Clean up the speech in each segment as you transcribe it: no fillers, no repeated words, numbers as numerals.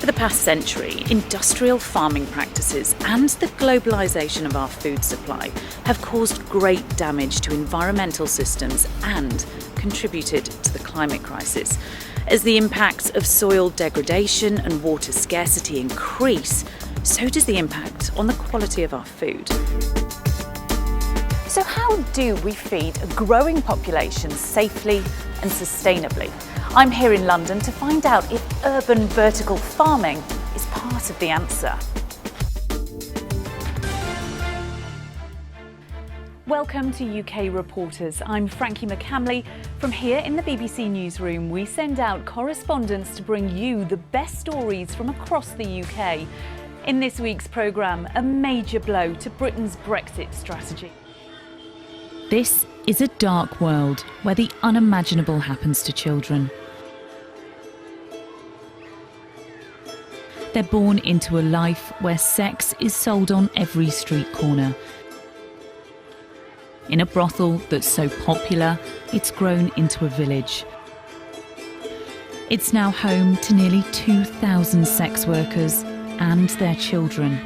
For the past century, industrial farming practices and the globalisation of our food supply have caused great damage to environmental systems and contributed to the climate crisis. As the impacts of soil degradation and water scarcity increase, so does the impact on the quality of our food. So how do we feed a growing population safely and sustainably? I'm here in London to find out if urban vertical farming is part of the answer. Welcome to UK Reporters. I'm Frankie McCamley. From here in the BBC Newsroom, we send out correspondents to bring you the best stories from across the UK. In this week's programme, a major blow to Britain's Brexit strategy. This is a dark world where the unimaginable happens to children. They're born into a life where sex is sold on every street corner. In a brothel that's so popular, it's grown into a village. It's now home to nearly 2,000 sex workers and their children.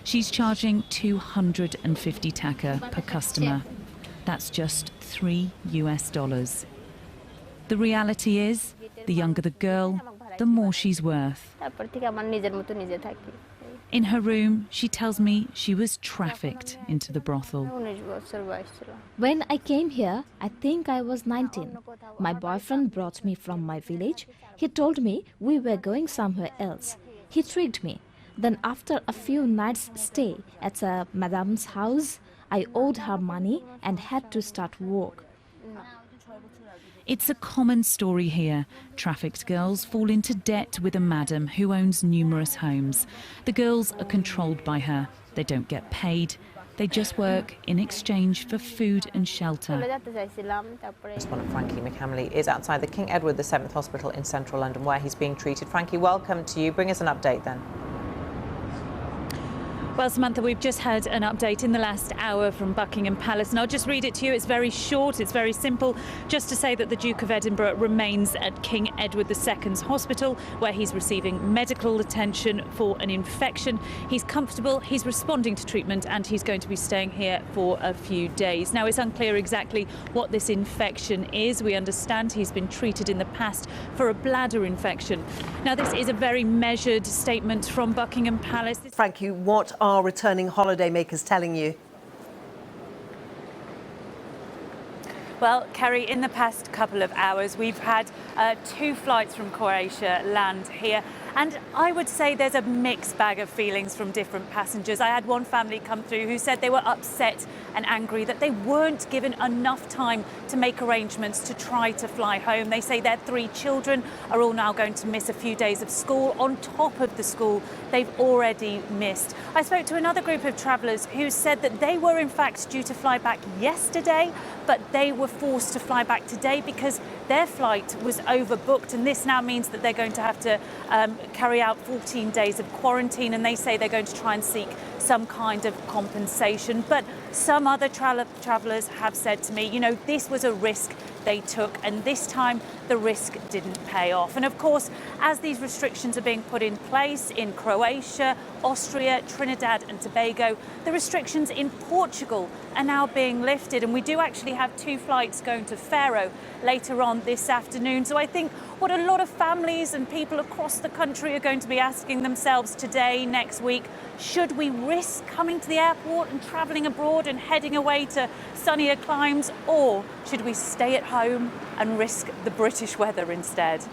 She's charging 250 taka per customer. That's just $3 US. The reality is, the younger the girl, the more she's worth. In her room, she tells me she was trafficked into the brothel. When I came here, I think I was 19. My boyfriend brought me from my village. He told me we were going somewhere else. He tricked me. Then after a few nights' stay at a madame's house, I owed her money and had to start work. It's a common story here. Trafficked girls fall into debt with a madam who owns numerous homes. The girls are controlled by her. They don't get paid. They just work in exchange for food and shelter. Correspondent Frankie McCamley is outside the King Edward VII Hospital in central London where he's being treated. Frankie, welcome to you. Bring us an update then. Well, Samantha, we've just had an update in the last hour from Buckingham Palace, and I'll just read it to you. It's very short, it's very simple, just to say that the Duke of Edinburgh remains at King Edward II's Hospital, where he's receiving medical attention for an infection. He's comfortable, he's responding to treatment, and he's going to be staying here for a few days. Now, it's unclear exactly what this infection is. We understand he's been treated in the past for a bladder infection. Now, this is a very measured statement from Buckingham Palace. Frankie, what are returning holidaymakers telling you? Well, Kerry, in the past couple of hours, we've had 2 flights from Croatia land here. And I would say there's a mixed bag of feelings from different passengers. I had one family come through who said they were upset and angry that they weren't given enough time to make arrangements to try to fly home. They say their 3 children are all now going to miss a few days of school on top of the school they've already missed. I spoke to another group of travellers who said that they were in fact due to fly back yesterday, but they were forced to fly back today because their flight was overbooked, and this now means that they're going to have to carry out 14 days of quarantine, and they say they're going to try and seek some kind of compensation. But some other travellers have said to me, you know, this was a risk they took, and this time the risk didn't pay off. And of course, as these restrictions are being put in place in Croatia, Austria, Trinidad and Tobago, the restrictions in Portugal are now being lifted, and we do actually have 2 flights going to Faro later on this afternoon. So I think what a lot of families and people across the country are going to be asking themselves today, next week, should we risk coming to the airport and travelling abroad and heading away to sunnier climes, or should we stay at home and risk the British weather instead?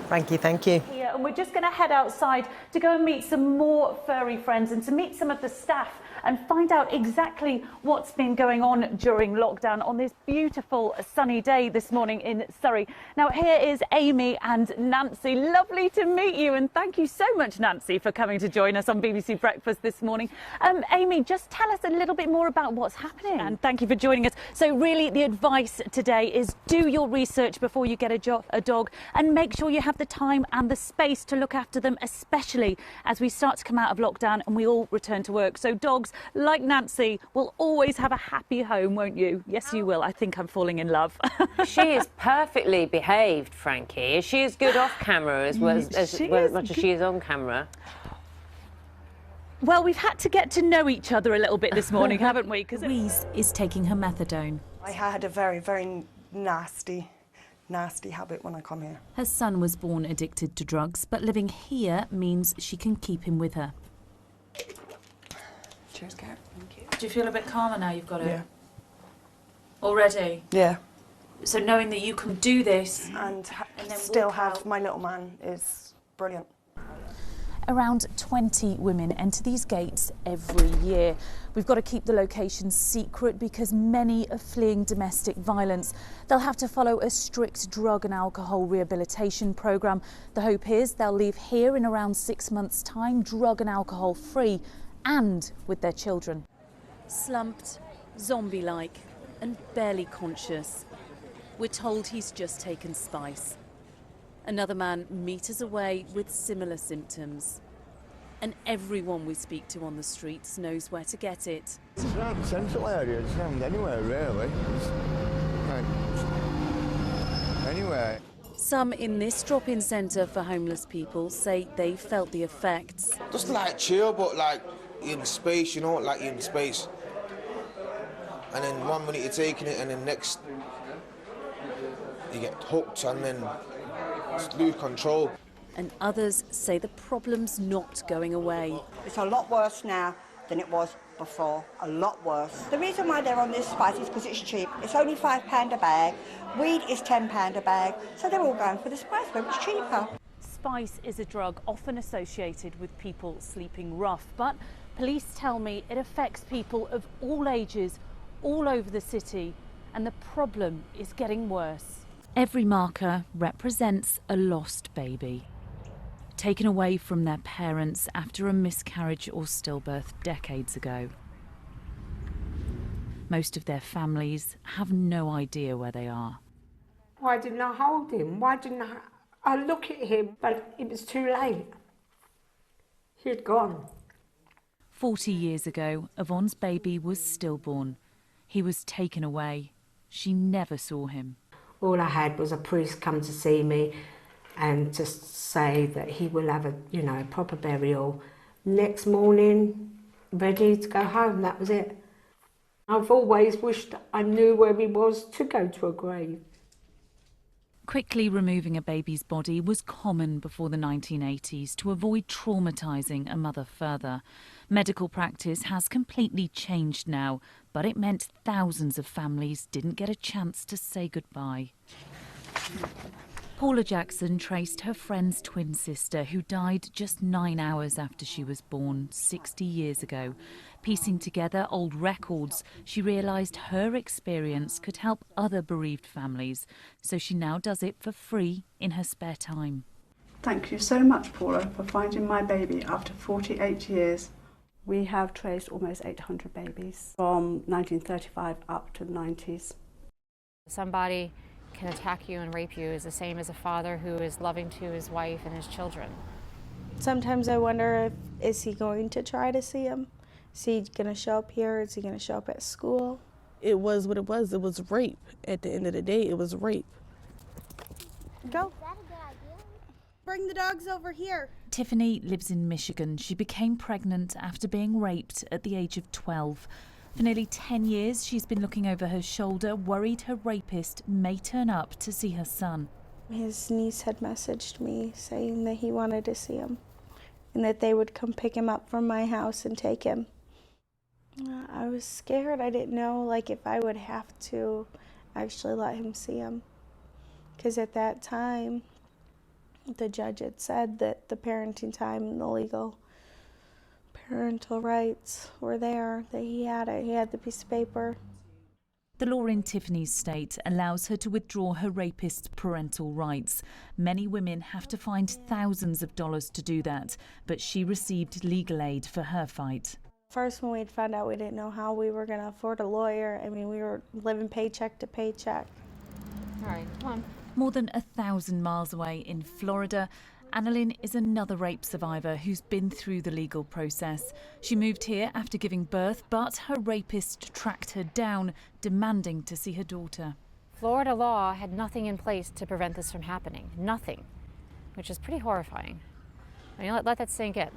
Frankie, thank you. Here, and we're just going to head outside to go and meet some more furry friends and to meet some of the staff and find out exactly what's been going on during lockdown on this beautiful sunny day this morning in Surrey. Now, here is Amy and Nancy. Lovely to meet you, and thank you so much, Nancy, for coming to join us on BBC Breakfast this morning. Amy, just tell us a little bit more about what's happening. And thank you for joining us. So really, the advice today is do your research before you get a dog, and make sure you have the time and the space space to look after them, especially as we start to come out of lockdown and we all return to work. So dogs like Nancy will always have a happy home, won't you? Yes, you will. I think I'm falling in love. She is perfectly behaved, Frankie. Is she as good off camera as much as she is on camera? Well, we've had to get to know each other a little bit this morning, haven't we? Because Louise is taking her methadone. I had a very, very nasty habit when I come here. Her son was born addicted to drugs, but living here means she can keep him with her. Cheers, Kat. Thank you. Do you feel a bit calmer now you've got it? Yeah. Already? Yeah. So knowing that you can do this And then still walk have out. my little man is brilliant. Around 20 women enter these gates every year. We've got to keep the location secret because many are fleeing domestic violence. They'll have to follow a strict drug and alcohol rehabilitation programme. The hope is they'll leave here in around 6 months' time, drug and alcohol free, and with their children. Slumped, zombie-like, and barely conscious. We're told he's just taken spice. Another man meters away with similar symptoms. And everyone we speak to on the streets knows where to get it. It's around the central area, it's around anywhere really. Anywhere. Some in this drop-in centre for homeless people say they felt the effects. Just like chill, but like in space, you know, like you're in space. And then 1 minute you're taking it and then next you get hooked and then just lose control. And others say the problem's not going away. It's a lot worse now than it was before, a lot worse. The reason why they're on this spice is because it's cheap. It's only £5 a bag, weed is £10 a bag, so they're all going for the spice where it's cheaper. Spice is a drug often associated with people sleeping rough, but police tell me it affects people of all ages, all over the city, and the problem is getting worse. Every marker represents a lost baby, taken away from their parents after a miscarriage or stillbirth decades ago. Most of their families have no idea where they are. Why didn't I hold him? Why didn't I look at him? But it was too late. He'd gone. 40 years ago, Yvonne's baby was stillborn. He was taken away. She never saw him. All I had was a priest come to see me and just say that he will have a proper burial. Next morning, ready to go home, that was it. I've always wished I knew where he was to go to a grave. Quickly removing a baby's body was common before the 1980s to avoid traumatising a mother further. Medical practice has completely changed now, but it meant thousands of families didn't get a chance to say goodbye. Paula Jackson traced her friend's twin sister, who died just 9 hours after she was born 60 years ago. Piecing together old records, she realised her experience could help other bereaved families, so she now does it for free in her spare time. Thank you so much, Paula, for finding my baby after 48 years. We have traced almost 800 babies from 1935 up to the 90s. Somebody can attack you and rape you is the same as a father who is loving to his wife and his children. Sometimes I wonder is he going to try to see him? Is he going to show up here? Is he going to show up at school? It was what it was. It was rape. At the end of the day, it was rape. Go. Bring the dogs over here. Tiffany lives in Michigan. She became pregnant after being raped at the age of 12. For nearly 10 years, she's been looking over her shoulder, worried her rapist may turn up to see her son. His niece had messaged me saying that he wanted to see him and that they would come pick him up from my house and take him. I was scared. I didn't know if I would have to actually let him see him. Because at that time, the judge had said that the parenting time and the legal parental rights were there, that he had it. He had the piece of paper. The law in Tiffany's state allows her to withdraw her rapist's parental rights. Many women have to find thousands of dollars to do that, but she received legal aid for her fight. First, when we'd found out, we didn't know how we were going to afford a lawyer. I mean, we were living paycheck to paycheck. All right, come on. More than 1,000 miles away in Florida, Annalyn is another rape survivor who's been through the legal process. She moved here after giving birth, but her rapist tracked her down, demanding to see her daughter. Florida law had nothing in place to prevent this from happening. Nothing. Which is pretty horrifying. I mean, let that sink in.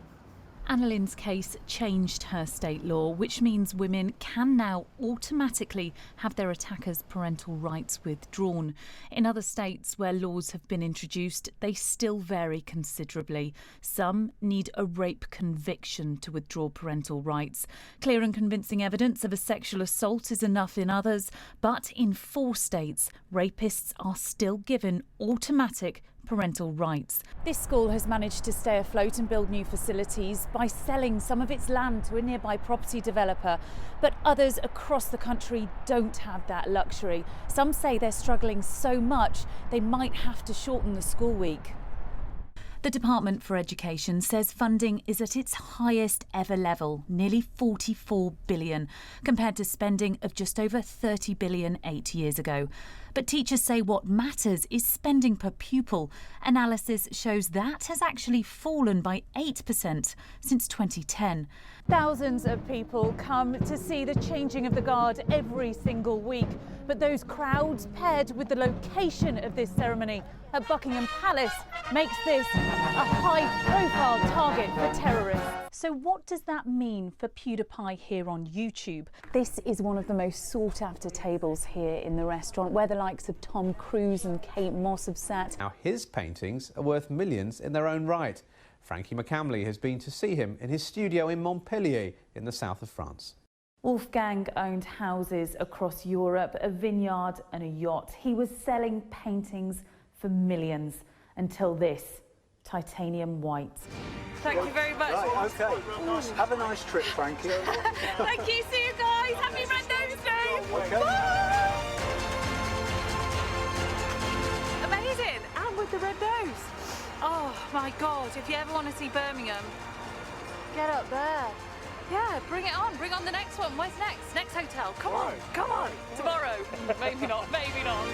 Annalyn's case changed her state law, which means women can now automatically have their attacker's parental rights withdrawn. In other states where laws have been introduced, they still vary considerably. Some need a rape conviction to withdraw parental rights. Clear and convincing evidence of a sexual assault is enough in others, but in 4 states, rapists are still given automatic parental rights. This school has managed to stay afloat and build new facilities by selling some of its land to a nearby property developer. But others across the country don't have that luxury. Some say they're struggling so much they might have to shorten the school week. The Department for Education says funding is at its highest ever level, nearly $44 billion, compared to spending of just over $30 billion 8 years ago. But teachers say what matters is spending per pupil. Analysis shows that has actually fallen by 8% since 2010. Thousands of people come to see the changing of the guard every single week. But those crowds, paired with the location of this ceremony at Buckingham Palace, makes this a high-profile target for terrorists. So what does that mean for PewDiePie here on YouTube? This is one of the most sought-after tables here in the restaurant, where the likes of Tom Cruise and Kate Moss have sat. Now his paintings are worth millions in their own right. Frankie McCamley has been to see him in his studio in Montpellier in the south of France. Wolfgang owned houses across Europe, a vineyard and a yacht. He was selling paintings for millions until this, titanium white. Thank you very much. Right, okay. Have a nice trip, Frankie. Thank you. See you guys. Happy Red Nose Day. Okay. Bye. Amazing. And with the red nose. Oh my God. If you ever want to see Birmingham, get up there. Yeah, bring it on. Bring on the next one. Where's next? Next hotel. Come on. Come on. Tomorrow. Maybe not. Maybe not.